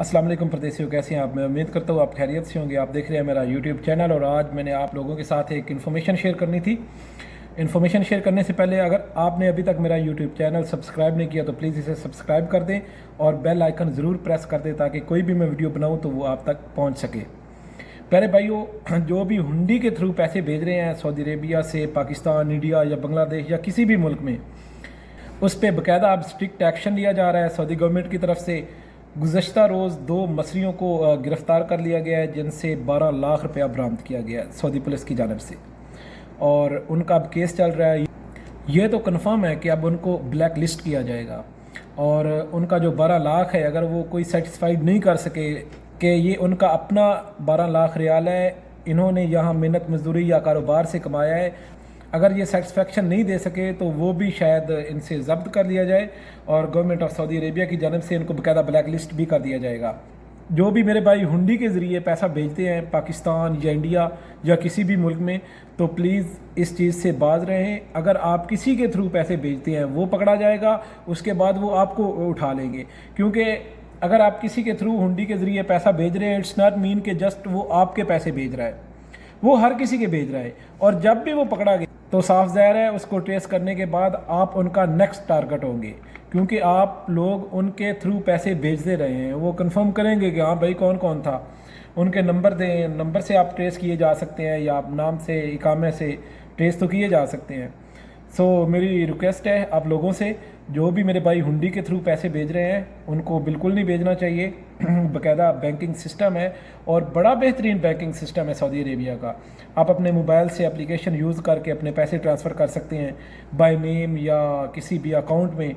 अस्सलाम वालेकुम परदेसियों, कैसे हैं आप। मैं उम्मीद करता हूँ आप खैरियत से होंगे। आप देख रहे हैं मेरा यूट्यूब चैनल और आज मैंने आप लोगों के साथ एक इन्फॉर्मेशन शेयर करनी थी। इन्फॉर्मेशन शेयर करने से पहले अगर आपने अभी तक मेरा यूट्यूब चैनल सब्सक्राइब नहीं किया तो प्लीज़ इसे सब्सक्राइब कर दें और बेल आइकन ज़रूर प्रेस कर दें ताकि कोई भी मैं वीडियो बनाऊँ तो वो आप तक पहुँच सके। प्यारे भाइयों, जो भी हुंडी के थ्रू पैसे भेज रहे हैं सऊदी अरेबिया से पाकिस्तान, इंडिया या बांग्लादेश या किसी भी मुल्क में, उस पर बाकायदा अब स्ट्रिक्ट एक्शन लिया जा रहा है सऊदी गवर्नमेंट की तरफ से। गुज़श्ता रोज़ 2 मसरियों को गिरफ़्तार कर लिया गया है जिनसे 12 लाख रुपया बरामद किया गया है सऊदी पुलिस की जानब से, और उनका अब केस चल रहा है। ये तो कन्फर्म है कि अब उनको ब्लैक लिस्ट किया जाएगा और उनका जो 12 लाख है, अगर वो कोई सेटिस्फाइड नहीं कर सके कि ये उनका अपना 12 लाख रियाल है, इन्होंने यहाँ मेहनत मजदूरी या कारोबार से कमाया है, अगर ये सेटिस्फेक्शन नहीं दे सके तो वो भी शायद इनसे ज़ब्त कर लिया जाए और गवर्नमेंट ऑफ सऊदी अरेबिया की जानब से इनको बाकायदा ब्लैक लिस्ट भी कर दिया जाएगा। जो भी मेरे भाई हुंडी के ज़रिए पैसा भेजते हैं पाकिस्तान या इंडिया या किसी भी मुल्क में, तो प्लीज़ इस चीज़ से बाज रहें। अगर आप किसी के थ्रू पैसे भेजते हैं वो पकड़ा जाएगा, उसके बाद वो आपको उठा लेंगे। क्योंकि अगर आप किसी के थ्रू हुंडी के ज़रिए पैसा भेज रहे हैं, इट्स नॉट मीन कि जस्ट वो आपके पैसे भेज रहा है, वो हर किसी के भेज रहा है। और जब भी वो पकड़ा गया तो साफ ज़ाहिर है उसको ट्रेस करने के बाद आप उनका नेक्स्ट टारगेट होंगे, क्योंकि आप लोग उनके थ्रू पैसे भेजते रहे हैं। वो कंफर्म करेंगे कि हाँ भाई कौन कौन था, उनके नंबर दें, नंबर से आप ट्रेस किए जा सकते हैं या आप नाम से, इकामे से ट्रेस तो किए जा सकते हैं। सो मेरी रिक्वेस्ट है आप लोगों से, जो भी मेरे भाई हुंडी के थ्रू पैसे भेज रहे हैं उनको बिल्कुल नहीं भेजना चाहिए। बाकायदा बैंकिंग सिस्टम है और बड़ा बेहतरीन बैंकिंग सिस्टम है सऊदी अरेबिया का। आप अपने मोबाइल से एप्लीकेशन यूज़ करके अपने पैसे ट्रांसफ़र कर सकते हैं बाय नेम या किसी भी अकाउंट में।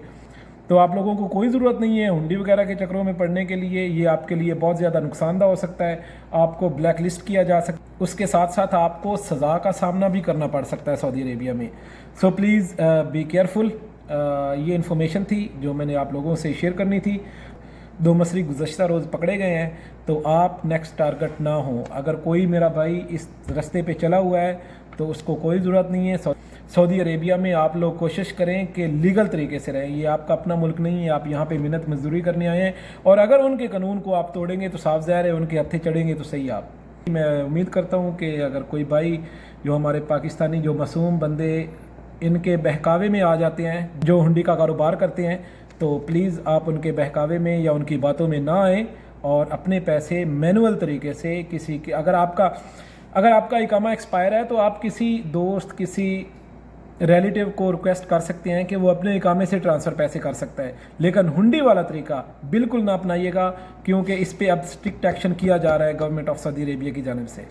तो आप लोगों को कोई ज़रूरत नहीं है हुंडी वगैरह के चक्रों में पड़ने के लिए। ये आपके लिए बहुत ज़्यादा नुकसानदा हो सकता है, आपको ब्लैक लिस्ट किया जा सकता है, उसके साथ साथ आपको सज़ा का सामना भी करना पड़ सकता है सऊदी अरेबिया में। So please be careful. ये इन्फॉर्मेशन थी जो मैंने आप लोगों से शेयर करनी थी। 2 मसरी गुज़श्ता रोज़ पकड़े गए हैं तो आप नेक्स्ट टारगेट ना हो। अगर कोई मेरा भाई इस रास्ते पे चला हुआ है तो उसको कोई ज़रूरत नहीं है। सऊदी अरेबिया में आप लोग कोशिश करें कि लीगल तरीके से रहें। ये आपका अपना मुल्क नहीं है, आप यहाँ पे मेहनत मजदूरी करने आए हैं और अगर उनके कानून को आप तोड़ेंगे तो साफ ज़ाहिर है उनके हत्थे चढ़ेंगे तो सही आप। मैं उम्मीद करता हूँ कि अगर कोई भाई जो हमारे पाकिस्तानी जो मासूम बंदे इनके बहकावे में आ जाते हैं, जो हुंडी का कारोबार करते हैं, तो प्लीज़ आप उनके बहकावे में या उनकी बातों में ना आएँ और अपने पैसे मैनुअल तरीके से किसी के, अगर आपका इकामा एक्सपायर है तो आप किसी दोस्त, किसी रिलेटिव को रिक्वेस्ट कर सकते हैं कि वो अपने इकामे से ट्रांसफ़र पैसे कर सकता है, लेकिन हुंडी वाला तरीका बिल्कुल ना अपनाइएगा, क्योंकि इस पर अब स्ट्रिक्ट एक्शन किया जा रहा है गवर्नमेंट ऑफ सऊदी अरेबिया की जानिब से।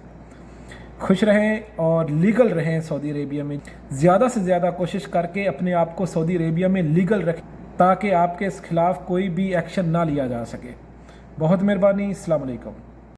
खुश रहें और लीगल रहें सऊदी अरेबिया में। ज़्यादा से ज़्यादा कोशिश करके अपने आप को सऊदी अरेबिया में लीगल रखें ताकि आपके खिलाफ़ कोई भी एक्शन ना लिया जा सके। बहुत मेहरबानी। अस्सलाम वालेकुम।